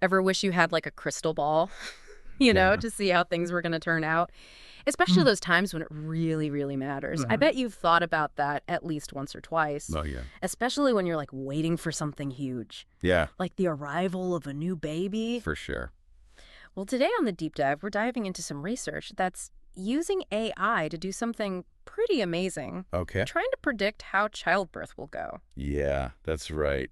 Ever wish you had like a crystal ball, Yeah. to see how things were going to turn out? Especially Mm. those times when it really, really matters. I bet you've thought about that at least once or twice, Oh, yeah. especially when you're like waiting for something huge, Yeah, like the arrival of a new baby. for sure. Well, today on the deep dive, we're diving into some research that's using AI to do something pretty amazing, Okay. trying to predict how childbirth will go. Yeah, that's right.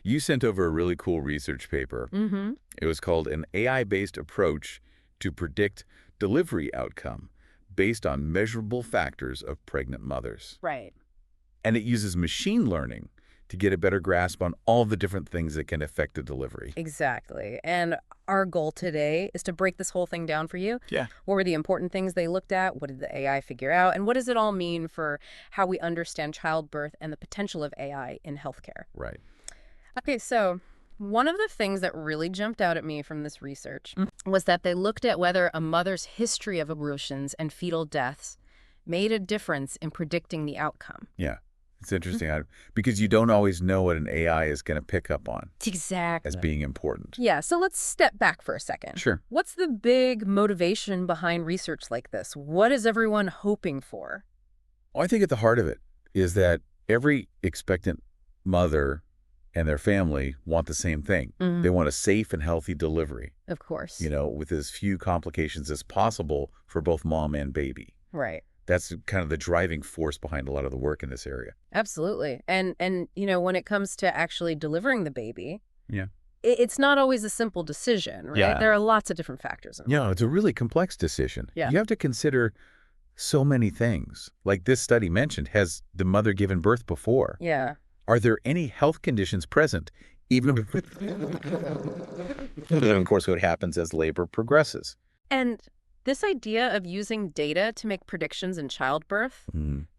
You sent over a really cool research paper. Mm-hmm. It was called An AI-Based Approach to Predict Delivery Outcome Based on Measurable Factors of Pregnant Mothers. Right. And it uses machine learning to get a better grasp on all the different things that can affect the delivery. Exactly. And our goal today is to break this whole thing down for you. Yeah. What were the important things they looked at? What did the AI figure out? And what does it all mean for how we understand childbirth and the potential of AI in healthcare? Right. Okay, so one of the things that really jumped out at me from this research was that they looked at whether a mother's history of abortions and fetal deaths made a difference in predicting the outcome. Yeah. It's interesting because you don't always know what an AI is going to pick up on Exactly. as being important. Yeah, so let's step back for a second. Sure. What's the big motivation behind research like this? What is everyone hoping for? Well, I think at the heart of it is that every expectant mother and their family want the same thing. They want a safe and healthy delivery, Of course. with as few complications as possible for both mom and baby. Right. That's kind of the driving force behind a lot of the work in this area. Absolutely. And when it comes to actually delivering the baby, Yeah. it's not always a simple decision, right? Yeah. There are lots of different factors involved. Yeah, it's a really complex decision. Yeah. You have to consider so many things. Like this study mentioned, has the mother given birth before? Yeah. Are there any health conditions present? Even and of course, what happens as labor progresses. And this idea of using data to make predictions in childbirth,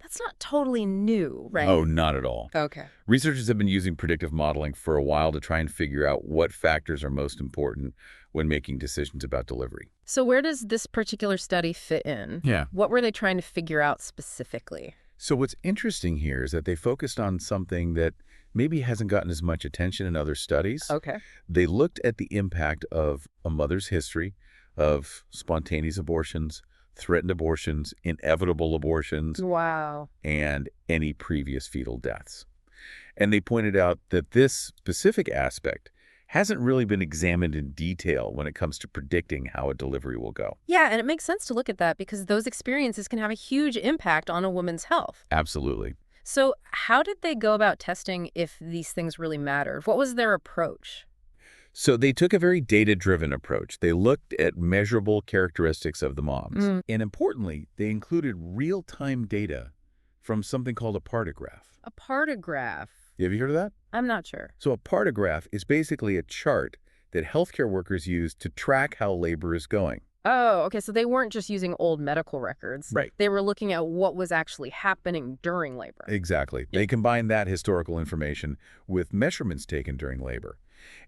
that's not totally new, right? Oh, not at all. Okay. Researchers have been using predictive modeling for a while to try and figure out what factors are most important when making decisions about delivery. So where does this particular study fit in? Yeah. What were they trying to figure out specifically? So what's interesting here is that they focused on something that maybe hasn't gotten as much attention in other studies. Okay. They looked at the impact of a mother's history of spontaneous abortions, threatened abortions, inevitable abortions, Wow. and any previous fetal deaths. And they pointed out that this specific aspect hasn't really been examined in detail when it comes to predicting how a delivery will go. Yeah, and it makes sense to look at that because those experiences can have a huge impact on a woman's health. Absolutely. So how did they go about testing if these things really mattered? What was their approach? So they took a very data-driven approach. They looked at measurable characteristics of the moms. And importantly, they included real-time data from something called a partograph. A partograph. Have you heard of that? I'm not sure. So a partograph is basically a chart that healthcare workers use to track how labor is going. Oh, okay. So they weren't just using old medical records. Right. They were looking at what was actually happening during labor. Exactly. They combine that historical information with measurements taken during labor.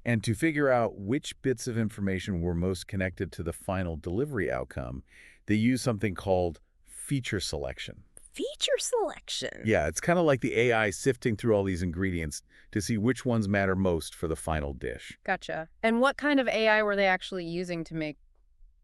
And to figure out which bits of information were most connected to the final delivery outcome, they use something called feature selection. Feature selection. Yeah, it's kind of like the AI sifting through all these ingredients to see which ones matter most for the final dish. Gotcha. And what kind of AI were they actually using to make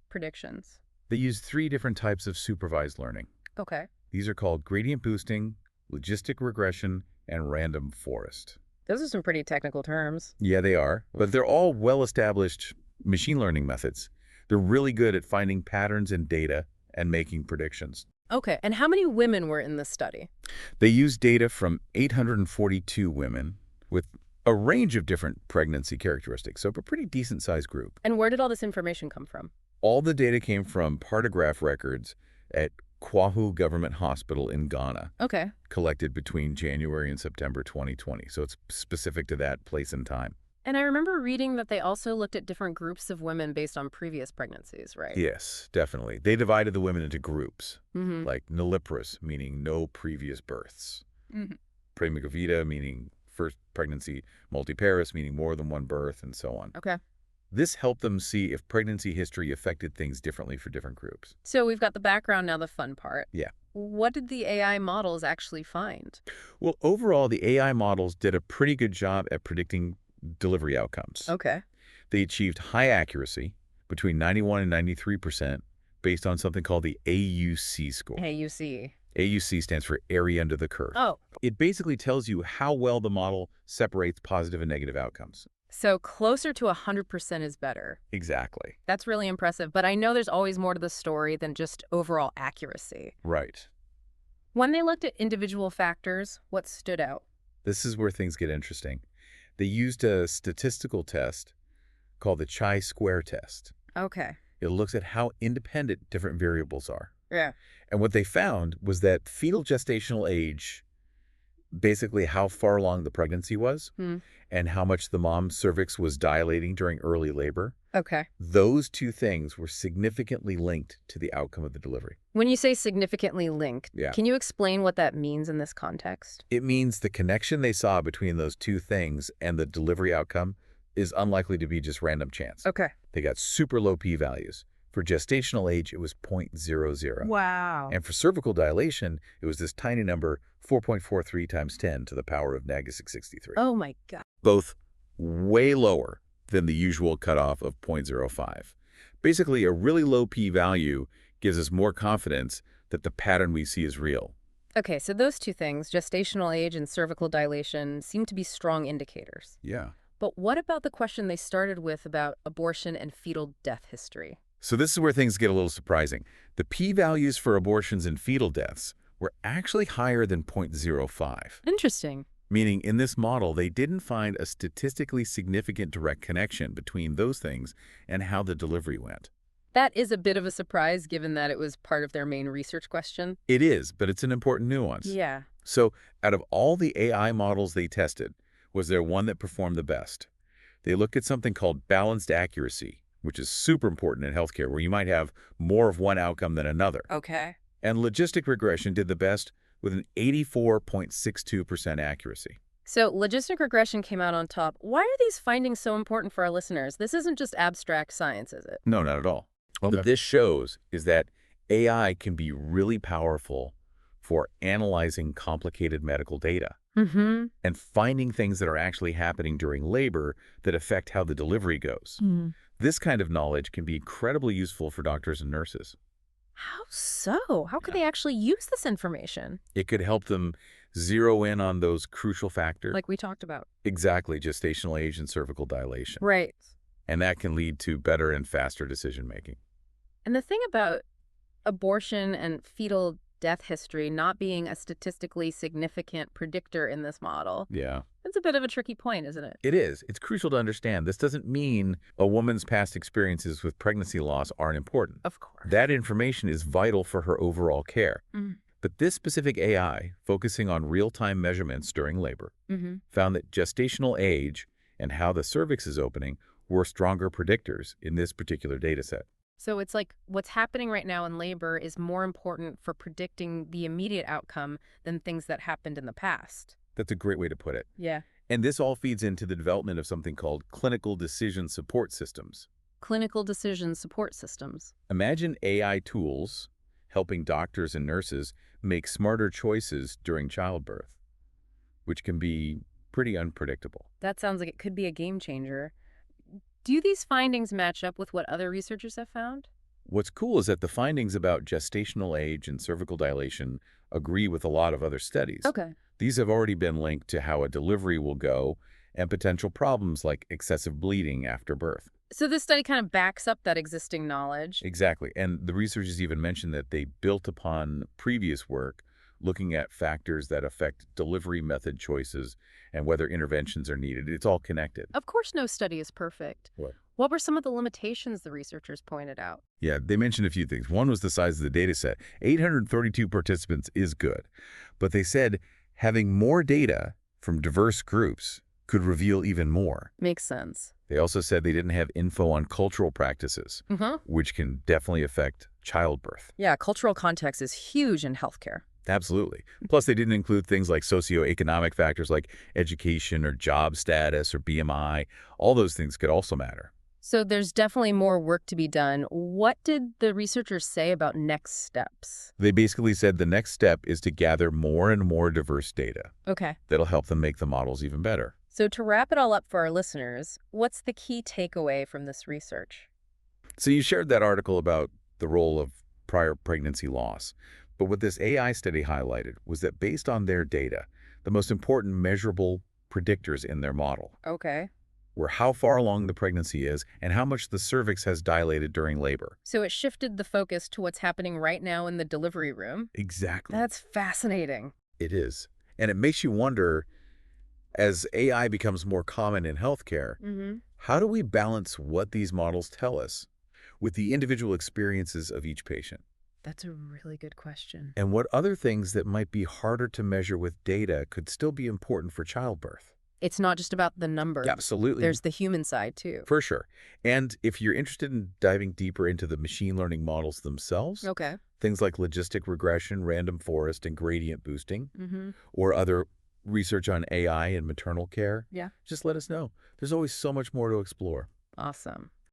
predictions? They use 3 different types of supervised learning. Okay. These are called gradient boosting, logistic regression, and random forest. Those are some pretty technical terms. Yeah, they are. But they're all well-established machine learning methods. They're really good at finding patterns in data and making predictions. Okay. And how many women were in this study? They used data from 842 women with a range of different pregnancy characteristics, so a pretty decent-sized group. And where did all this information come from? All the data came from partograph records at Kwahu Government Hospital in Ghana, Okay. collected between January and September 2020. So it's specific to that place and time. And I remember reading that they also looked at different groups of women based on previous pregnancies, right? Yes, definitely. They divided the women into groups, Mm-hmm. like nulliparous, meaning no previous births. Mm-hmm. Primigravida, meaning first pregnancy. Multiparous, meaning more than one birth, and so on. Okay. This helped them see if pregnancy history affected things differently for different groups. So we've got the background, now the fun part. Yeah. What did the AI models actually find? Well, overall, the AI models did a pretty good job at predicting delivery outcomes. Okay. They achieved high accuracy, between 91 and 93%, based on something called the AUC score. AUC. AUC stands for area under the curve. Oh. It basically tells you how well the model separates positive and negative outcomes. So closer to 100% is better. Exactly. That's really impressive, but I know there's always more to the story than just overall accuracy. Right. When they looked at individual factors, what stood out? This is where things get interesting. They used a statistical test called the chi-square test. Okay. It looks at how independent different variables are. Yeah. And what they found was that fetal gestational age, basically how far along the pregnancy was, and how much the mom's cervix was dilating during early labor, Okay. those two things were significantly linked to the outcome of the delivery. When you say significantly linked, Yeah. can you explain what that means in this context? It means the connection they saw between those two things and the delivery outcome is unlikely to be just random chance. Okay. They got super low p-values. For gestational age, it was 0.00. Wow. And for cervical dilation, it was this tiny number, 4.43 times 10 to the power of -663. Oh my God. Both way lower than the usual cutoff of 0.05. Basically, a really low p-value gives us more confidence that the pattern we see is real. Okay, so those two things, gestational age and cervical dilation, seem to be strong indicators. Yeah. But what about the question they started with about abortion and fetal death history? So this is where things get a little surprising. The p-values for abortions and fetal deaths were actually higher than 0.05. Interesting. Meaning in this model, they didn't find a statistically significant direct connection between those things and how the delivery went. That is a bit of a surprise given that it was part of their main research question. It is, but it's an important nuance. Yeah. So out of all the AI models they tested, was there one that performed the best? They looked at something called balanced accuracy, which is super important in healthcare, where you might have more of one outcome than another. Okay. And logistic regression did the best with an 84.62% accuracy. So logistic regression came out on top. Why are these findings so important for our listeners? This isn't just abstract science, is it? No, not at all. What this shows is that AI can be really powerful for analyzing complicated medical data and finding things that are actually happening during labor that affect how the delivery goes. This kind of knowledge can be incredibly useful for doctors and nurses. How so? How could they actually use this information? It could help them zero in on those crucial factors. Like we talked about. Exactly, gestational age and cervical dilation. Right. And that can lead to better and faster decision-making. And the thing about abortion and fetal death history not being a statistically significant predictor in this model. Yeah. It's a bit of a tricky point, isn't it? It is. It's crucial to understand. This doesn't mean a woman's past experiences with pregnancy loss aren't important. Of course. That information is vital for her overall care. But this specific AI, focusing on real-time measurements during labor, found that gestational age and how the cervix is opening were stronger predictors in this particular data set. So it's like what's happening right now in labor is more important for predicting the immediate outcome than things that happened in the past. That's a great way to put it. Yeah. And this all feeds into the development of something called clinical decision support systems. Clinical decision support systems. Imagine AI tools helping doctors and nurses make smarter choices during childbirth, which can be pretty unpredictable. That sounds like it could be a game changer. Do these findings match up with what other researchers have found? What's cool is that the findings about gestational age and cervical dilation agree with a lot of other studies. Okay. These have already been linked to how a delivery will go and potential problems like excessive bleeding after birth. So this study kind of backs up that existing knowledge. Exactly. And the researchers even mentioned that they built upon previous work looking at factors that affect delivery method choices and whether interventions are needed. It's all connected. Of course, no study is perfect. What were some of the limitations the researchers pointed out? Yeah, they mentioned a few things. One was the size of the data set. 832 participants is good. But they said having more data from diverse groups could reveal even more. Makes sense. They also said they didn't have info on cultural practices, which can definitely affect childbirth. Yeah, cultural context is huge in healthcare. Absolutely. Plus, they didn't include things like socioeconomic factors like education or job status or BMI. All those things could also matter. So there's definitely more work to be done. What did the researchers say about next steps? They basically said the next step is to gather more and more diverse data. Okay. That'll help them make the models even better. So to wrap it all up for our listeners, what's the key takeaway from this research? So you shared that article about the role of prior pregnancy loss. But what this AI study highlighted was that based on their data, the most important measurable predictors in their model Okay. were how far along the pregnancy is and how much the cervix has dilated during labor. So it shifted the focus to what's happening right now in the delivery room. Exactly. That's fascinating. It is. And it makes you wonder, as AI becomes more common in healthcare, how do we balance what these models tell us with the individual experiences of each patient? That's a really good question. And what other things that might be harder to measure with data could still be important for childbirth? It's not just about the numbers. Absolutely. There's the human side, too. For sure. And if you're interested in diving deeper into the machine learning models themselves, Okay. things like logistic regression, random forest, and gradient boosting, Mm-hmm. or other research on AI and maternal care, Yeah. just let us know. There's always so much more to explore. Awesome.